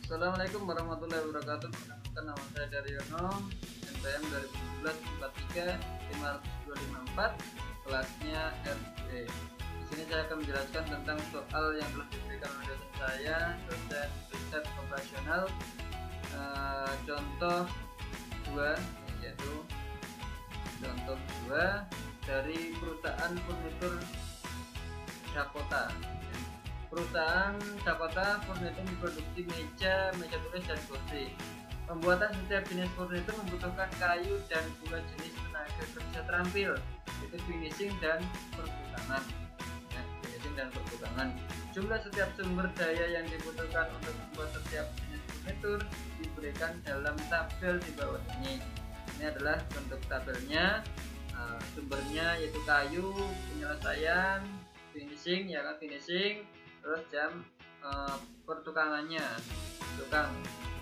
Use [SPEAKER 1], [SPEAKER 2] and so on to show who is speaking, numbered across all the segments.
[SPEAKER 1] Assalamualaikum warahmatullahi wabarakatuh. Perkenalkan, nama saya Daryono, NPM 2017-43-524, kelasnya RD. Di sini saya akan menjelaskan tentang soal yang telah diberikan oleh dosen saya, dosen riset operasional, contoh 2, yaitu contoh 2 dari perusahaan furnitur Dakota. Perusahaan Dakota Furnitur memproduksi meja tulis dan kursi. Pembuatan setiap jenis furnitur membutuhkan kayu dan dua jenis tenaga kerja terampil, yaitu finishing dan pertukangan. Jumlah setiap sumber daya yang dibutuhkan untuk membuat setiap jenis furnitur diberikan dalam tabel di bawah ini. Ini adalah bentuk tabelnya. Sumbernya yaitu kayu, penyelesaian, finishing, ya kan, finishing, terus jam pertukangannya, tukang,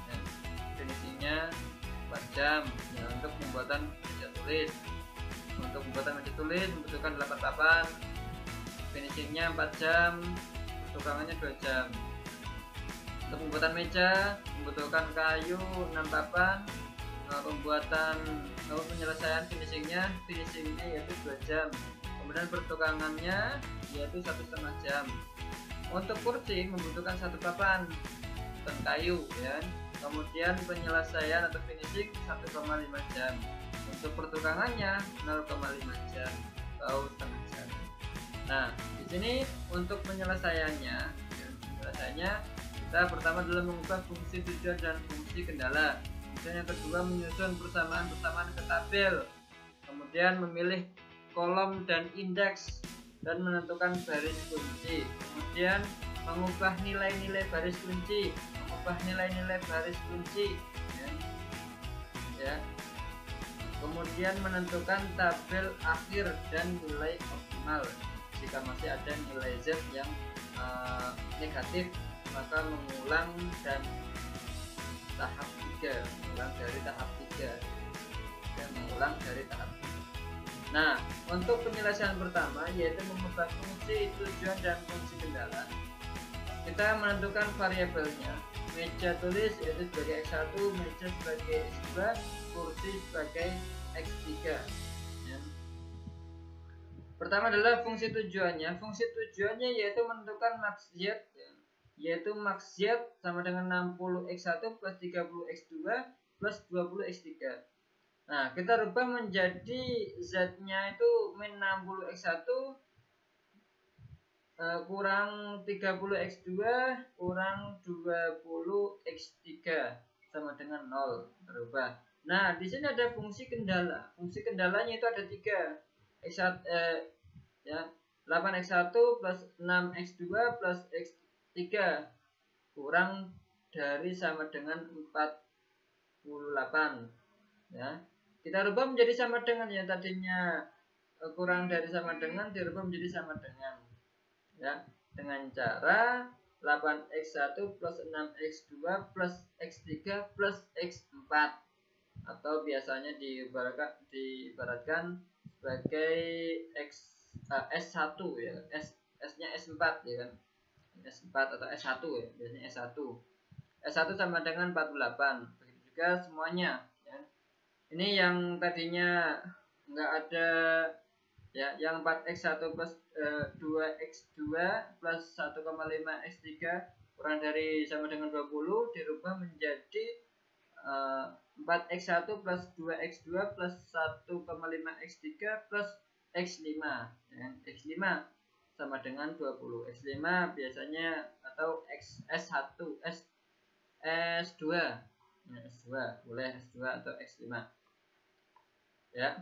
[SPEAKER 1] ya, finishingnya 4 jam, ya, untuk pembuatan meja tulis. Untuk pembuatan meja tulis membutuhkan 8 papan, finishingnya 4 jam, pertukangannya 2 jam. Untuk pembuatan meja membutuhkan kayu 6 papan, pembuatan penyelesaian finishingnya yaitu 2 jam, kemudian pertukangannya yaitu 1,5 jam. Untuk kursi membutuhkan 1 papan dan kayu, ya. Kemudian penyelesaian atau finishing 1,5 jam. Untuk pertukangannya 0,5 jam atau setengah jam. Nah, di sini untuk penyelesaiannya kita pertama adalah mengubah fungsi tujuan dan fungsi kendala. Kemudian yang kedua menyusun persamaan ke tabel. Kemudian memilih kolom dan indeks dan menentukan baris kunci. Kemudian mengubah nilai-nilai baris kunci, ya. Kemudian menentukan tabel akhir dan nilai optimal. Jika masih ada nilai Z yang negatif, maka mengulang dari tahap 3. Nah, untuk penyelesaian pertama yaitu mengubah fungsi tujuan dan fungsi kendala. Kita menentukan variabelnya. Meja tulis yaitu sebagai X1, meja sebagai X2, kursi sebagai X3. Ya. Pertama adalah fungsi tujuannya. Fungsi tujuannya yaitu menentukan max Z, yaitu max Z sama dengan 60x1 plus 30x2 plus 20x3. Nah, kita rubah menjadi Z-nya itu min 60x1 kurang 30x2 kurang 20x3 sama dengan 0, berubah. Nah, di sini ada fungsi kendala. Fungsi kendalanya itu ada 3. 8x1 plus 6x2 plus x3 kurang dari sama dengan 48, ya. Kita rubah menjadi sama dengan, yang tadinya kurang dari sama dengan dirubah menjadi sama dengan, ya, dengan cara 8x1 plus 6x2 plus x3 plus x4, atau biasanya diibaratkan sebagai S1, ya. S-nya S4, ya kan. S4 atau S1, ya, biasanya S1. S1 sama dengan 48. Begitu juga semuanya, ya. Ini yang tadinya enggak ada, ya, yang 4x1 plus 2x2 plus 1,5x3 kurang dari sama dengan 20 dirubah menjadi 4x1 plus 2x2 plus 1,5x3 plus x5, ya. X5 sama dengan 20. X5 biasanya atau S1, S2, ya, S2 boleh, S2 atau X5, ya.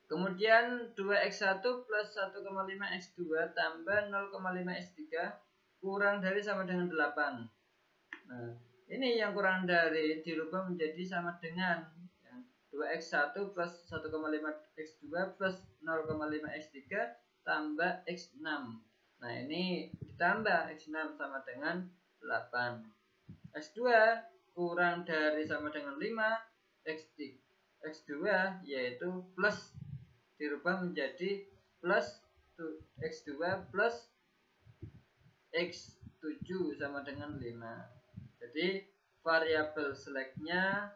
[SPEAKER 1] Kemudian 2x1 plus 1,5x2 tambah 0,5x3 kurang dari sama dengan 8. Nah, ini yang kurang dari dirubah menjadi sama dengan, ya, 2x1 plus 1,5x2 plus 0,5x3 tambah x6. Nah, ini ditambah x6 sama dengan 8. X2 kurang dari sama dengan 5, X2 yaitu plus dirubah menjadi plus X2 plus X7 sama dengan 5. Jadi variabel select-nya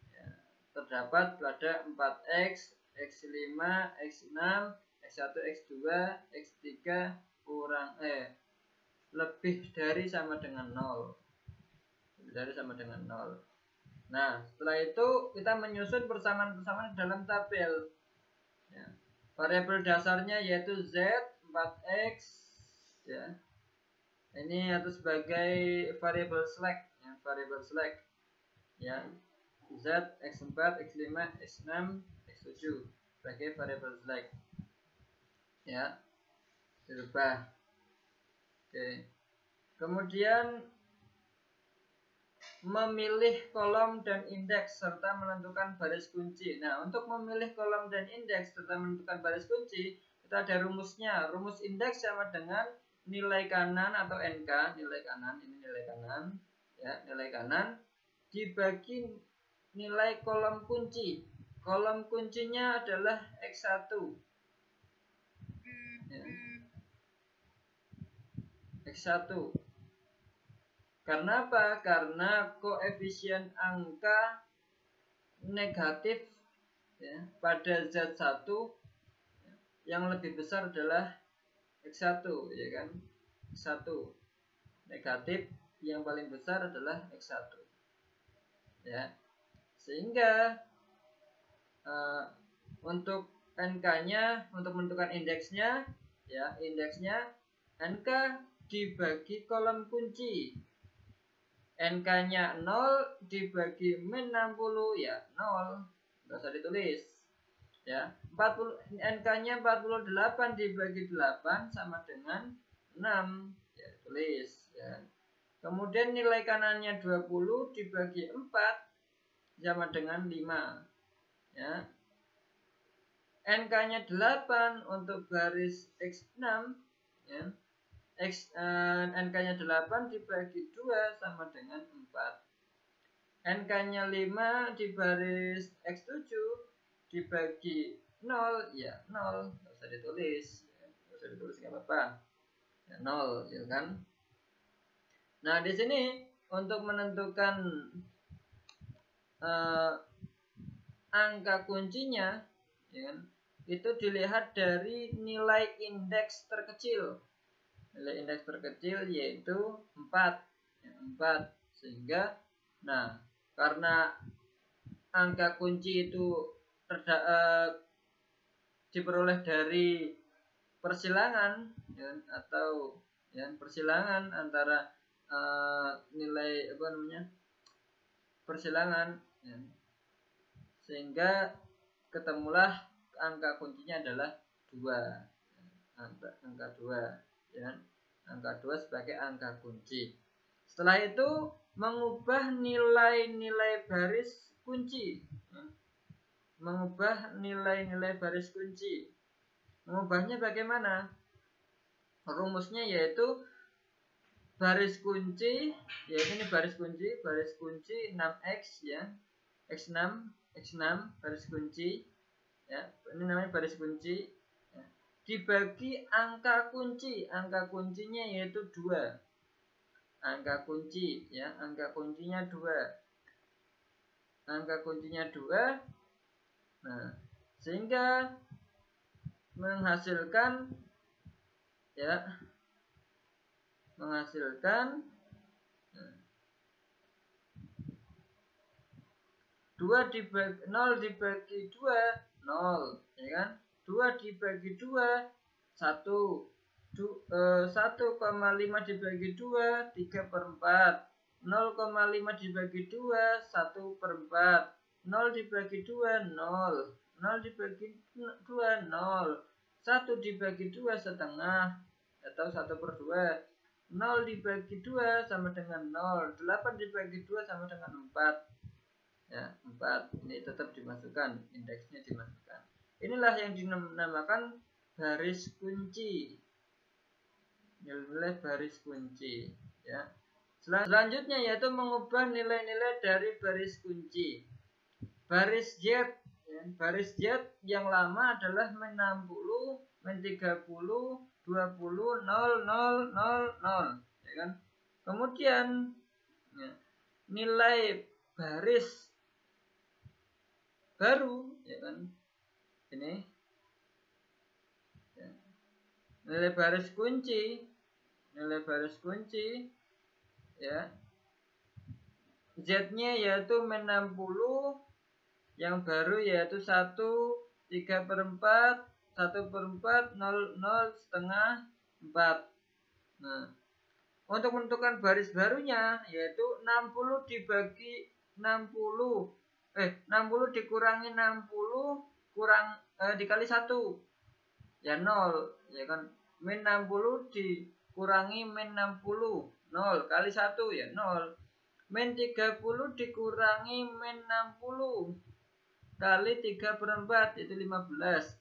[SPEAKER 1] ya, terdapat pada 4x, x5, x6, x1, x2, x3 kurang lebih dari sama dengan 0. Lebih dari sama dengan 0. Nah, setelah itu kita menyusun persamaan-persamaan dalam tabel. Ya. Variabel dasarnya yaitu z 4x ya. Ini atau sebagai variabel select ya, variabel select ya. Z x4, x5, x6, x7 sebagai variabel select. Ya. Dirubah. Oke. Kemudian memilih kolom dan indeks serta menentukan baris kunci. Nah, untuk memilih kolom dan indeks serta menentukan baris kunci, kita ada rumusnya. Rumus indeks sama dengan nilai kanan atau NK, nilai kanan, ini nilai kanan, ya, nilai kanan dibagi nilai kolom kunci. Kolom kuncinya adalah X1. Ya. X1. Karena apa? Karena koefisien angka negatif ya, pada Z1 yang lebih besar adalah X1 ya kan. X1 negatif yang paling besar adalah X1 ya. Sehingga untuk NK-nya, untuk menentukan indeksnya ya, indeksnya NK dibagi kolom kunci. NK-nya 0 dibagi min 60 ya 0. Enggak usah ditulis. Ya, 40 NK-nya 48 dibagi 8 sama dengan 6. Ya, tulis ya. Kemudian nilai kanannya 20 dibagi 4 sama dengan 5. Ya. NK-nya 8 untuk baris X6 ya. NK-nya 8 dibagi 2 sama dengan 4. NK-nya 5 di baris X7 dibagi 0 ya 0. Nggak usah ditulis ya. Nggak usah ditulis nggak apa-apa ya 0 ya kan. Nah di sini untuk menentukan angka kuncinya ya kan, itu dilihat dari nilai indeks terkecil. Nilai indeks terkecil yaitu 4 ya, 4. Sehingga nah karena angka kunci itu diperoleh dari persilangan ya, atau ya, persilangan antara nilai apa namanya persilangan ya. Sehingga ketemulah angka kuncinya adalah 2 angka 2 ya. Angka 2 sebagai angka kunci. Setelah itu mengubah nilai-nilai baris kunci. Mengubah nilai-nilai baris kunci. Mengubahnya bagaimana? Rumusnya yaitu baris kunci, yaitu ini baris kunci 6x ya. X6 baris kunci ya. Ini namanya baris kunci. Dibagi angka kunci. Angka kuncinya yaitu 2. Angka kunci ya, angka kuncinya 2. Angka kuncinya 2. Nah, sehingga menghasilkan ya, menghasilkan 2 dibagi 0 dibagi 2 0 ya kan. 2 dibagi 2 1. 1,5 dibagi 2 3/4. 0,5 dibagi 2 1/4. 0 dibagi 2 0. 0 dibagi 2 0. 1 dibagi 2 setengah atau 1/2. 0 dibagi 2 sama dengan 0. 8 dibagi 2 sama dengan 4 ya 4. Ini tetap dimasukkan, indeksnya dimasukkan. Inilah yang dinamakan baris kunci. Nilai baris kunci ya. Selanjutnya yaitu mengubah nilai-nilai dari baris kunci. Baris Z ya. Baris Z yang lama adalah min 60, min 30, 20, 0, 0, 0, 0 ya kan. Kemudian ya, nilai baris baru, ya kan, ini ya. Nilai baris kunci ya, Z-nya yaitu min 60, yang baru yaitu 1, 3/4, 1/4, 0, 0, setengah, 4. Nah, untuk menentukan baris barunya yaitu 60 dibagi 60, 60 dikurangi 60 dikali 1, ya 0, ya kan. Min 60 dikurangi min 60, 0 kali 1 ya 0. Min 30 dikurangi min 60 kali 3/4 itu 15.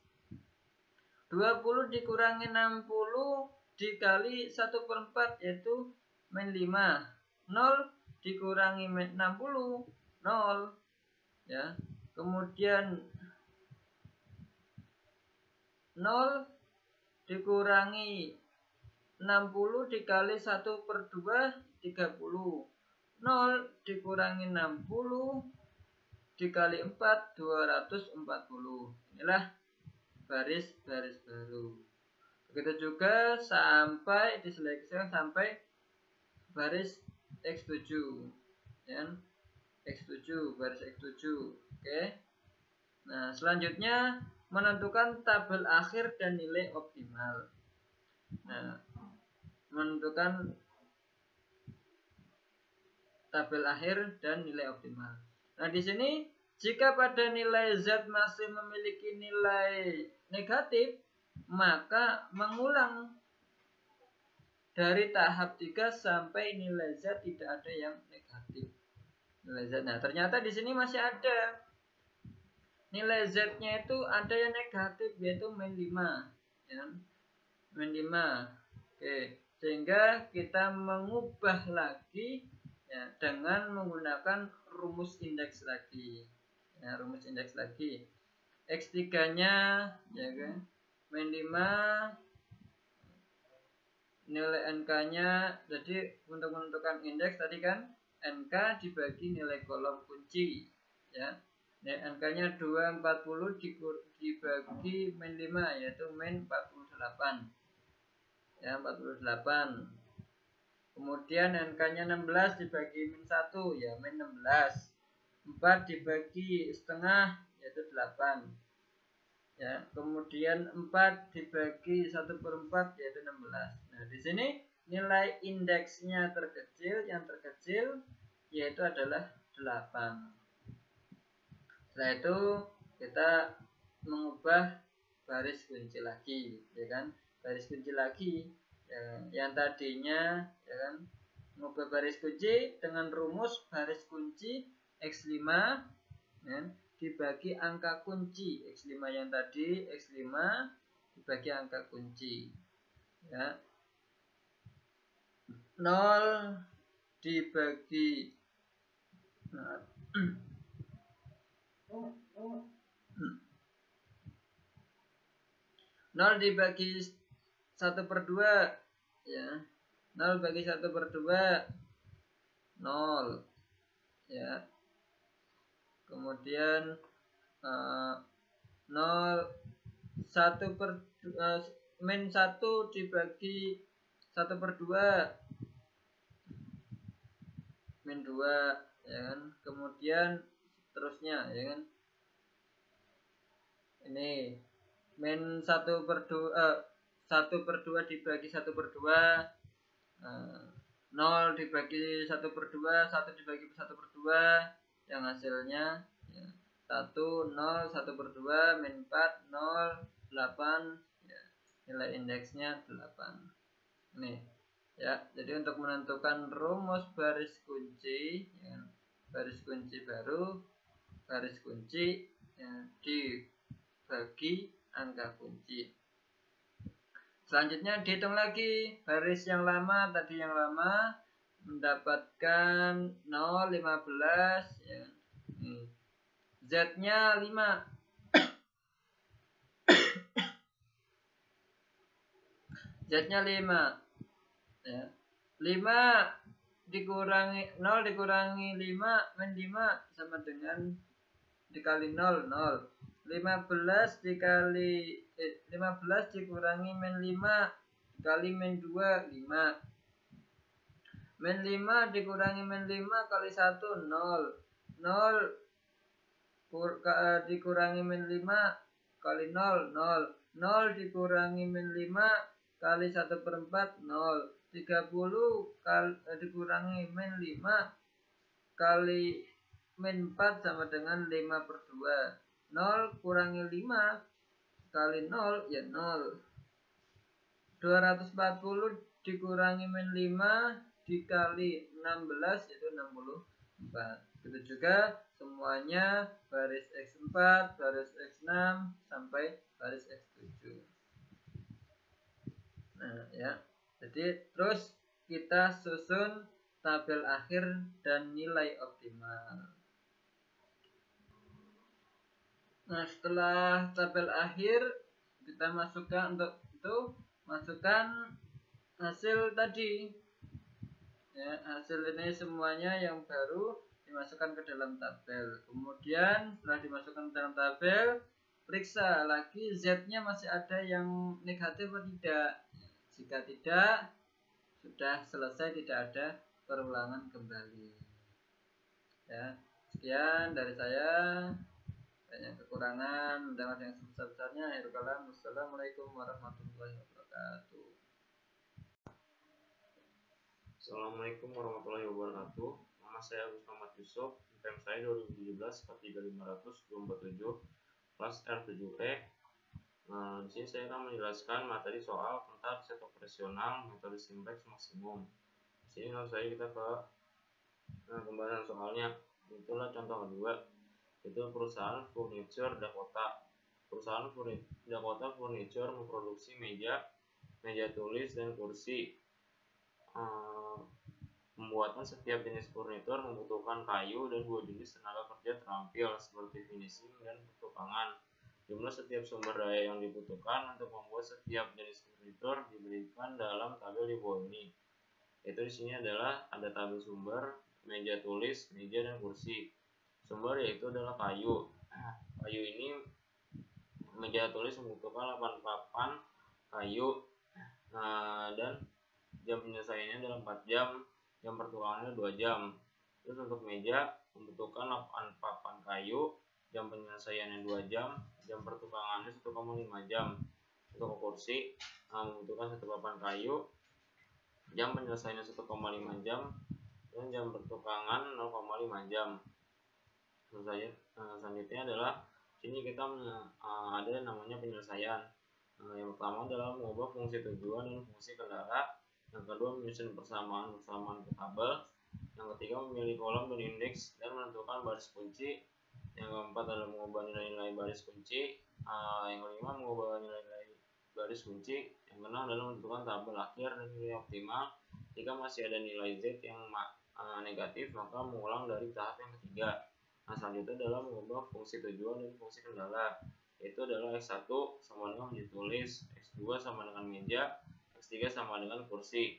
[SPEAKER 1] 20 dikurangi 60 dikali 1/4 yaitu min 5. 0 dikurangi min 60, 0 ya. Kemudian 0 dikurangi 60 dikali 1/2, 30. 0 dikurangi 60 dikali 4, 240. Inilah baris-baris baru. Begitu juga sampai diseleksikan sampai baris X7, ya. X7, baris X7. Oke. Nah, selanjutnya menentukan tabel akhir dan nilai optimal. Nah, menentukan tabel akhir dan nilai optimal. Nah, di sini jika pada nilai Z masih memiliki nilai negatif, maka mengulang dari tahap 3 sampai nilai Z tidak ada yang negatif. Nilai Z. Nah, ternyata di sini masih ada. Nilai Z-nya itu ada yang negatif yaitu min 5, ya. Min 5. Oke, sehingga kita mengubah lagi ya dengan menggunakan rumus indeks lagi. Ya, rumus indeks lagi. X3-nya ya kan min 5, nilai NK-nya, jadi untuk menentukan indeks tadi kan NK dibagi nilai kolom kunci ya. Nilai NK-nya 240 dibagi min 5 yaitu min 48. Ya, 48. Kemudian NK-nya 16 dibagi min 1 ya min 16. 4 dibagi setengah yaitu 8. Ya, kemudian 4 dibagi 1/4 yaitu 16. Nah, di sini nilai indeksnya yang terkecil yaitu adalah 8. Setelah itu kita mengubah baris kunci lagi, ya kan? Baris kunci lagi ya, yang tadinya ya kan mengubah baris kunci dengan rumus baris kunci X5 ya, dibagi angka kunci X5 yang tadi, X5 dibagi angka kunci ya. 0 dibagi 0 dibagi 1/2 ya. 0 bagi 1/2 0 ya. Kemudian 0 min 1 dibagi 1/2 min 2 ya kan. Kemudian terusnya ya kan. Ini min 1/2 dibagi 1/2 0 dibagi 1/2 1 dibagi 1/2 yang hasilnya ya, 1 0 1/2 min 4 0 8 ya, nilai indeksnya 8. Nih ya, jadi untuk menentukan rumus baris kunci ya, baris kunci baru, baris kunci ya, dibagi angka kunci. Selanjutnya dihitung lagi baris yang lama, tadi yang lama mendapatkan 0 15 ya. Z-nya 5. Z-nya 5 ya. 5 dikurangi 0 dikurangi 5 min 5 sama dengan dikali 0 0. 15 dikali 15 dikurangi min 5 dikali min 2 5. Min 5 dikurangi min 5 kali 1 0. 0 dikurangi min 5 kali 0 0. 0 dikurangi min 5 kali 1/4 0. 30 dikurangi min 5 kali min 4 sama dengan 5/2. 0 kurangi 5 kali 0 ya 0. 240 dikurangi min 5 dikali 16 yaitu 64. Itu juga semuanya baris X4, baris X6 sampai baris X7. Nah ya, jadi terus kita susun tabel akhir dan nilai optimal. Nah setelah tabel akhir kita masukkan untuk itu masukkan hasil tadi ya, hasil ini semuanya yang baru dimasukkan ke dalam tabel. Kemudian setelah dimasukkan ke dalam tabel, periksa lagi Z-nya masih ada yang negatif atau tidak. Jika tidak, sudah selesai, tidak ada perulangan kembali. Ya, sekian dari saya. Banyak kekurangan, mudah-mudahan yang sebesar-besarnya. Akhirul kalam. Wassalamualaikum warahmatullahi wabarakatuh.
[SPEAKER 2] Assalamualaikum warahmatullahi wabarakatuh. Nama saya Agus Muhammad Yusuf. NPM saya 2017 43500 kelas R7E. Di sini saya akan menjelaskan materi soal tentang set operasional metode simplex maksimum. Di sini langsung saja kita ke pembahasan soalnya. Itulah contoh kedua. Itu perusahaan furniture Dakota. Perusahaan Dakota Furniture memproduksi meja tulis dan kursi. Pembuatan setiap jenis furnitur membutuhkan kayu dan 2 jenis tenaga kerja terampil seperti finishing dan pertukangan. Jumlah setiap sumber daya yang dibutuhkan untuk membuat setiap jenis furnitur diberikan dalam tabel di bawah ini. Itu di sini adalah ada tabel sumber, meja tulis, meja dan kursi. Sumber yaitu adalah kayu. Kayu ini meja tulis membutuhkan 8 papan kayu dan jam penyelesaiannya adalah 4 jam, jam pertukangannya 2 jam. Terus untuk meja membutuhkan 8 papan kayu, jam penyelesaiannya 2 jam, jam pertukangannya 1,5 jam. Untuk kursi membutuhkan 1 papan kayu, jam penyelesaiannya 1,5 jam, dan jam pertukangan 0,5 jam. Terus selanjutnya adalah sini kita ada namanya penyelesaian. Yang pertama adalah mengubah fungsi tujuan dan fungsi kendala. Yang kedua menyusun persamaan ke tabel. Yang ketiga memilih kolom dan indeks dan menentukan baris kunci. Yang keempat adalah mengubah nilai-nilai baris kunci. Yang kelima mengubah nilai-nilai baris kunci. Yang keenam adalah menentukan tabel akhir dan nilai optimal. Jika masih ada nilai Z yang negatif, maka mengulang dari tahap yang ketiga. Selanjutnya adalah mengubah fungsi tujuan dan fungsi kendala. Itu adalah X1 sama dengan meja tulis, X2 sama dengan meja, X3 sama dengan kursi.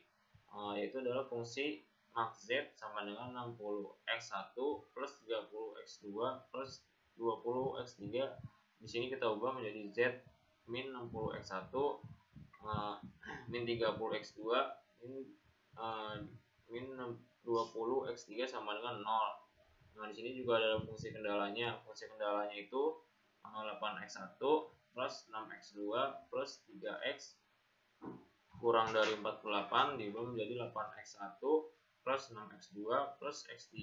[SPEAKER 2] Yaitu adalah fungsi max Z sama dengan 60 X1 plus 30 X2 plus 20 X3. Di sini kita ubah menjadi Z min 60 X1 min 30 X2 min 20 X3 sama dengan 0. Nah, di sini juga ada fungsi kendalanya. Fungsi kendalanya itu 8x1 plus 6x2 plus 3x kurang dari 48 diubah menjadi 8x1 plus 6x2 plus x3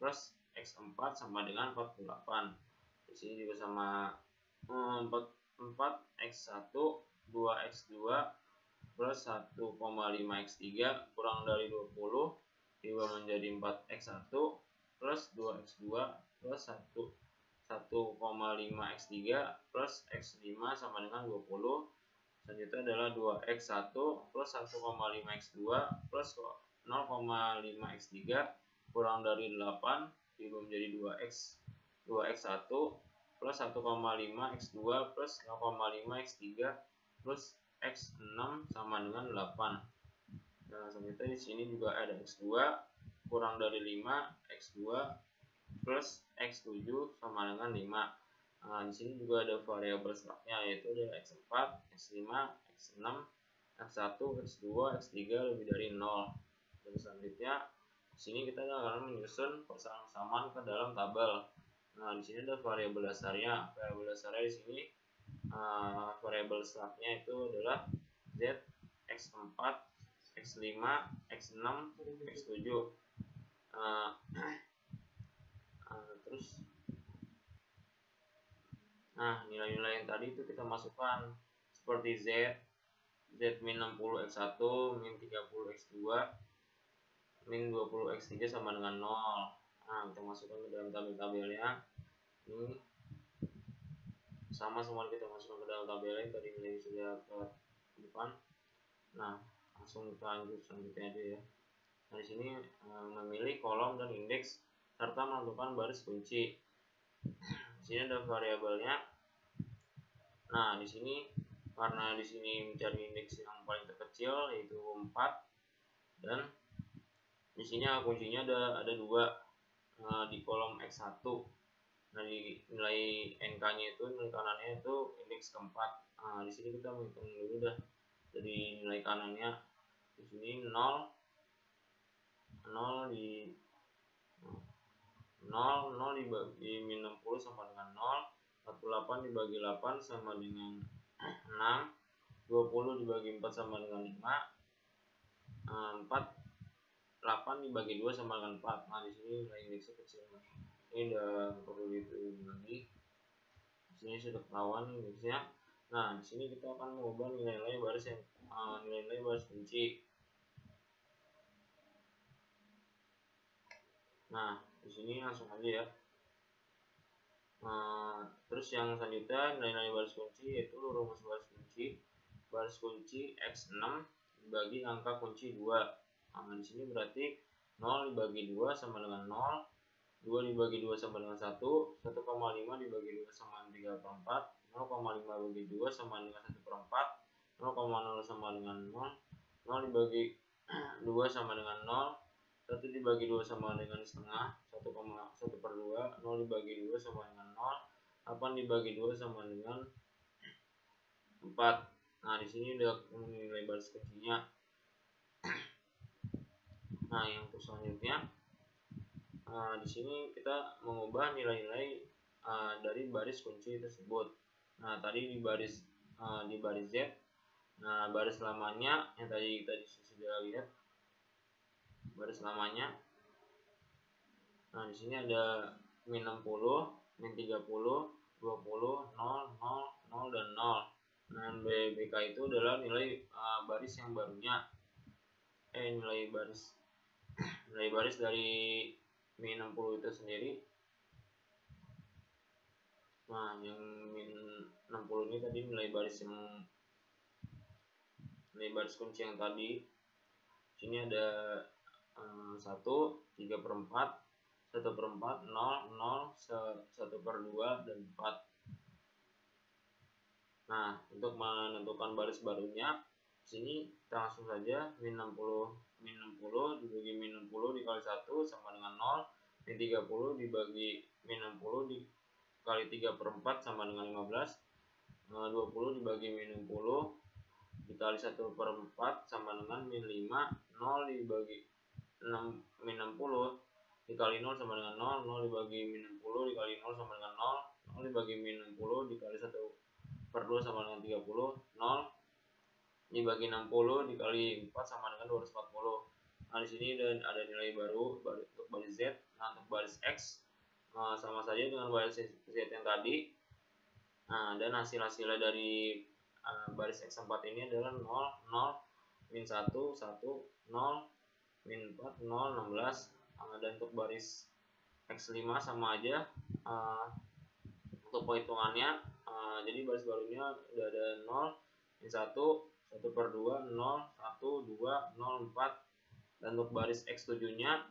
[SPEAKER 2] plus x4 sama dengan 48. Di sini juga sama 4x1 2x2 plus 1,5x3 kurang dari 20 diubah menjadi 4x1 plus 2x2 plus 1,5x3 plus x5 sama dengan 20. Selanjutnya adalah 2x1 plus 1,5x2 plus 0,5x3 kurang dari 8 diubah menjadi 2x1 plus 1,5x2 plus 0,5x3 plus x6 sama dengan 8. Nah, selanjutnya di sini juga ada X2 kurang dari 5, X2 plus X7 sama dengan 5. Nah, di sini juga ada variabel stoknya, yaitu ada X4, X5, X6, X1, X2, X3 lebih dari 0. Dan selanjutnya di sini kita akan menyusun persamaan ke dalam tabel. Nah, di sini ada variabel dasarnya. Variabel dasarnya di sini variabel stoknya itu adalah Z, X4, X5, X6, X7. Terus nilai-nilai yang tadi itu kita masukkan seperti Z min 60 X1, min 30 X2, min 20 X3 sama dengan 0. Nah, kita masukkan ke dalam tabel-tabelnya. Ini sama semua kita masukkan ke dalam tabelnya, tadi nilai sudah ke depan. Nah, langsung kita lanjut selanjutnya aja ya. Nah, di sini memilih kolom dan indeks serta menentukan baris kunci. Di sini ada variabelnya. Nah, di sini karena di sini mencari indeks yang paling terkecil yaitu 4, dan di sini kuncinya ada 2 di kolom X1. Nah, di nilai NK-nya itu, nilai kanannya itu indeks keempat. Nah, di sini kita menghitung dulu dah. Jadi nilai kanannya di sini 0 di 0 dibagi min 60 sama dengan 0, 48 dibagi 8 sama dengan 6, 20 dibagi 4 sama dengan 5, 8 dibagi 2 sama dengan 4. Nah, di sini nilai indeksnya kecil. Ini udah perlu dihitung lagi. Di sini sudah ketahuan indeksnya. Nah, di sini kita akan mengubah nilai-nilai baris yang nilai-nilai baris kunci. Nah, di sini langsung aja ya. Terus yang selanjutnya nilai-nilai baris kunci yaitu rumus baris kunci X6 dibagi angka kunci 2. Nah, di sini berarti 0 dibagi 2 sama dengan 0, 2 dibagi 2 sama dengan 1, 1,5 dibagi 2 sama dengan 3/4, 0,5 bagi 2 sama dengan 1/4, 0,0 sama dengan 0, 0 dibagi 2 sama dengan 0, 1 dibagi 2 sama dengan setengah, 1,1/2, 0 dibagi 2 sama dengan 0, 8 dibagi 2 sama dengan 4. Nah, di sini udah nilai baris kuncinya. Nah, yang untuk selanjutnya di sini kita mengubah nilai-nilai dari baris kunci tersebut. Nah, tadi di baris Z. Nah, baris lamanya yang tadi kita sudah lihat baris lamanya. Nah, di sini ada min 60, min 30, 20, 0, 0, dan 0. Nah, BK itu adalah nilai baris yang barunya. Nilai baris dari min 60 itu sendiri. Nah, yang min 60 ini tadi nilai baris kunci yang tadi. Sini ada 1, 3/4, 1/4, 0, 0, 1/2, dan 4. Nah, untuk menentukan baris barunya, sini kita langsung saja min 60 dibagi min 60 dikali 1 sama dengan 0, min 30 dibagi min 60 dikali 3/4 sama dengan 15, 20 dibagi min 60 dikali 1/4 sama dengan min 5, 0 dibagi min 60 dikali 0 sama dengan 0, 0 dibagi min 60 dikali 0 sama dengan 0, 0 dibagi min 60 dikali 1/2 sama dengan 30, 0 dibagi 60 dikali 4 sama dengan 240. Nah, di sini ada nilai baru untuk baris Z. Nah, untuk baris X sama saja dengan baris Z yang tadi. Nah, dan hasil-hasilnya dari baris X4 ini adalah 0, 0, min 1, 1, 0, min 4, 0, 16. Dan untuk baris X5 sama aja untuk perhitungannya. Jadi baris barunya udah ada 0, min 1, 1/2, 0, 1, 2, 0, 4. Dan untuk baris X7 nya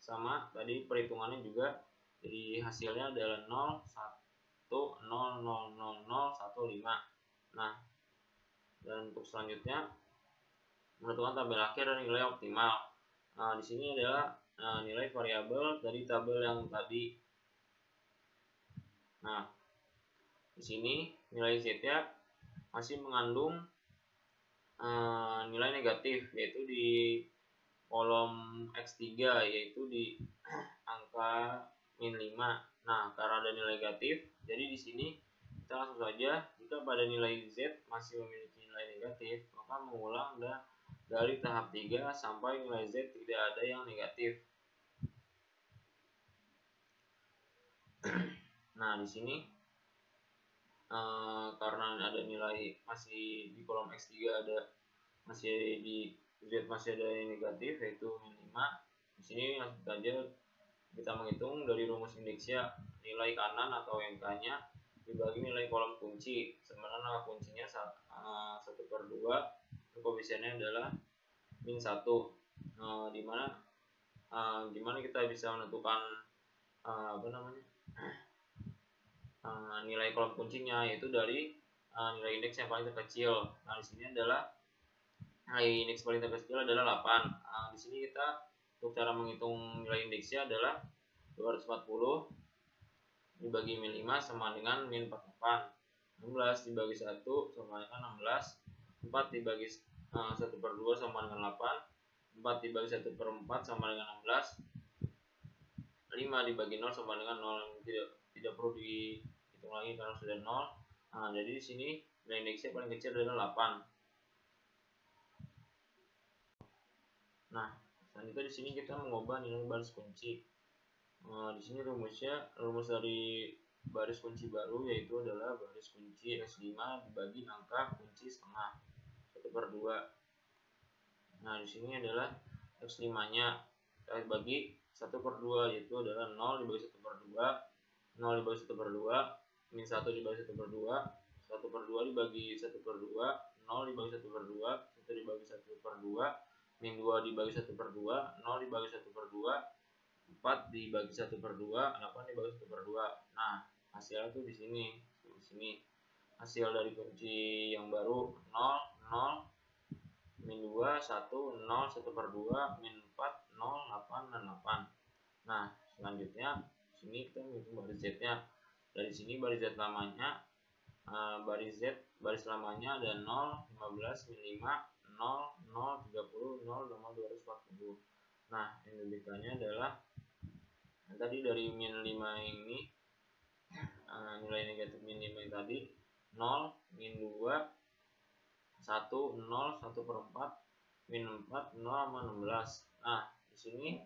[SPEAKER 2] sama, tadi perhitungannya juga. Jadi hasilnya adalah 0, 1, 0, 0, 0, 0, 1, 5. Nah, dan untuk selanjutnya menentukan tabel akhir dan nilai optimal. Nah, di sini adalah nilai variabel dari tabel yang tadi. Nah, di sini nilai Z-nya masih mengandung nilai negatif, yaitu di kolom X3, yaitu di angka min 5. Nah, karena ada nilai negatif, jadi di sini kita langsung saja, jika pada nilai Z masih memiliki nilai negatif, maka mengulang dari tahap 3 sampai nilai Z tidak ada yang negatif. Nah, di sini karena ada nilai masih di kolom X3 masih di Z masih ada yang negatif, yaitu min 5. Di sini langsung saja kita menghitung dari rumus indeksnya, nilai kanan atau NK-nya dibagi nilai kolom kunci, sebenarnya nilai kuncinya 1/2, koefisiennya adalah min 1. Gimana kita bisa menentukan nilai kolom kuncinya, yaitu dari nilai indeks yang paling terkecil. Nah, di sini adalah nilai indeks paling terkecil adalah 8. Di sini kita untuk cara menghitung nilai indeksnya adalah 240 dibagi min 5 sama dengan min 48. 16 dibagi 1 sama dengan 16. 4 dibagi 1/2 sama dengan 8. 4 dibagi 1/4 sama dengan 16. 5 dibagi 0 sama dengan 0. Tidak perlu dihitung lagi karena sudah 0. Nah, jadi di sini nilai indeksnya paling kecil adalah 8. Nah, selanjutnya di sini kita mengubah nilai baris kunci. Di sini rumus dari baris kunci baru yaitu adalah baris kunci X5 dibagi angka kunci setengah 1/2. Nah, di sini adalah X5-nya kita bagi 1/2, yaitu adalah 0 dibagi 1/2, 0 dibagi 1/2, min 1 dibagi 1/2, 1/2 dibagi 1/2, 0 dibagi 1/2, 1 dibagi 1/2, min 2 dibagi 1/2, 0 dibagi 1/2, 4 dibagi 1/2, 8 dibagi 1/2. Nah, hasilnya tuh di sini. Hasil dari kunci yang baru 0, 0, min 2, 1, 0, 1/2, min 4, 0, 8, dan 8. Nah, selanjutnya sini kita menghitung baris Z-nya. Dari sini baris Z lamanya, baris lamanya ada 0, 15, min 5, 0, 0, 30, 0, 240. Nah, yang diberikannya adalah tadi dari min 5 ini, nilai negatif min 5 yang tadi 0, min 2, 1, 0, 1/4, min 4, 0 sama 16. Nah, di sini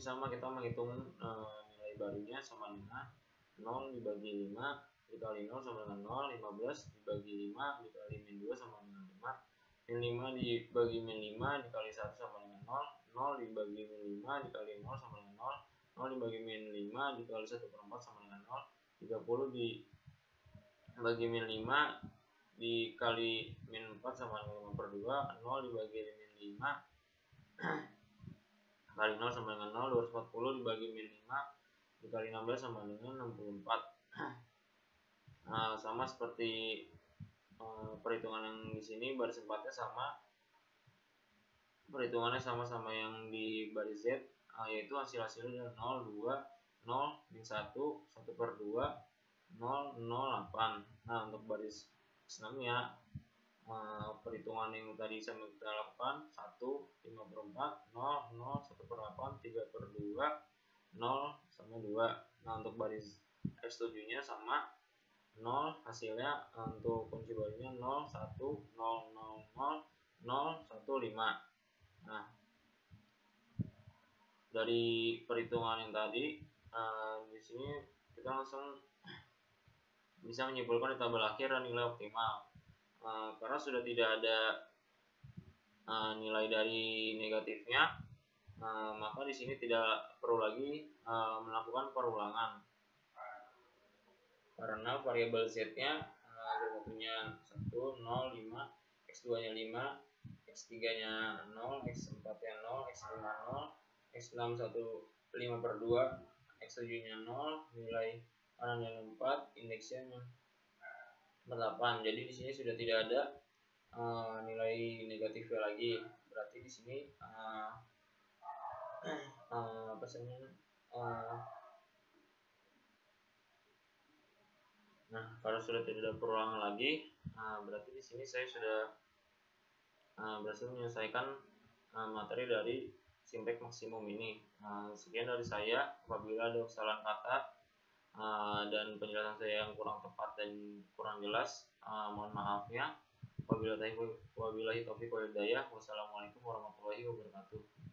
[SPEAKER 2] sama kita menghitung nilai barunya sama dengan 0 dibagi 5 dikali 0 sama dengan 0, 15 dibagi 5 dikali min 2 sama dengan 5, min 5 dibagi min 5 dikali 1 sama dengan 0, 0 dibagi min 5 dikali 0 sama dengan 0, 0 dibagi min 5 dikali 1/4 sama dengan 0, 30 dibagi min 5 dikali min 4 sama dengan 5/2, 0 dibagi min 5 kali 0 sama dengan 0, 240 dibagi min 5 dikali 16 sama dengan 64. Sama seperti perhitungan yang di sini, baris 4-nya sama, perhitungannya sama-sama yang di baris Z, yaitu hasilnya 0, 2, 0, min 1, 1/2, 0, 0, 8. Nah, untuk baris 6-nya perhitungan yang tadi sama kita lakukan 1, 5/4, 0, 0, 1/8, 3/2, 0 sama 2. Nah, untuk baris X7-nya sama 0, hasilnya untuk kunci barunya 0, 1, 0, 0, 0, 0, 1, 5. Nah, dari perhitungan yang tadi, di sini kita langsung bisa menyimpulkan di tabel akhir dan nilai optimal. Karena sudah tidak ada nilai dari negatifnya, maka di sini tidak perlu lagi melakukan perulangan. Karena variabel Z-nya Z1-nya 1, 0, 5, X2-nya 5, X3-nya 0, X4-nya 0, X5 0, X6 1, 5/2, X7-nya 0, nilai kanannya 4, indeksnya 8. Jadi di sini sudah tidak ada nilai negatifnya lagi. Berarti di sini nah kalau sudah tidak ada perulangan lagi, berarti di sini saya sudah berhasil menyelesaikan materi dari Simpek maksimum ini. Sekian dari saya. Apabila ada kesalahan kata dan penjelasan saya yang kurang tepat dan kurang jelas, mohon maaf ya. Wabillahi taufiq wal hidayah. Wassalamualaikum warahmatullahi wabarakatuh.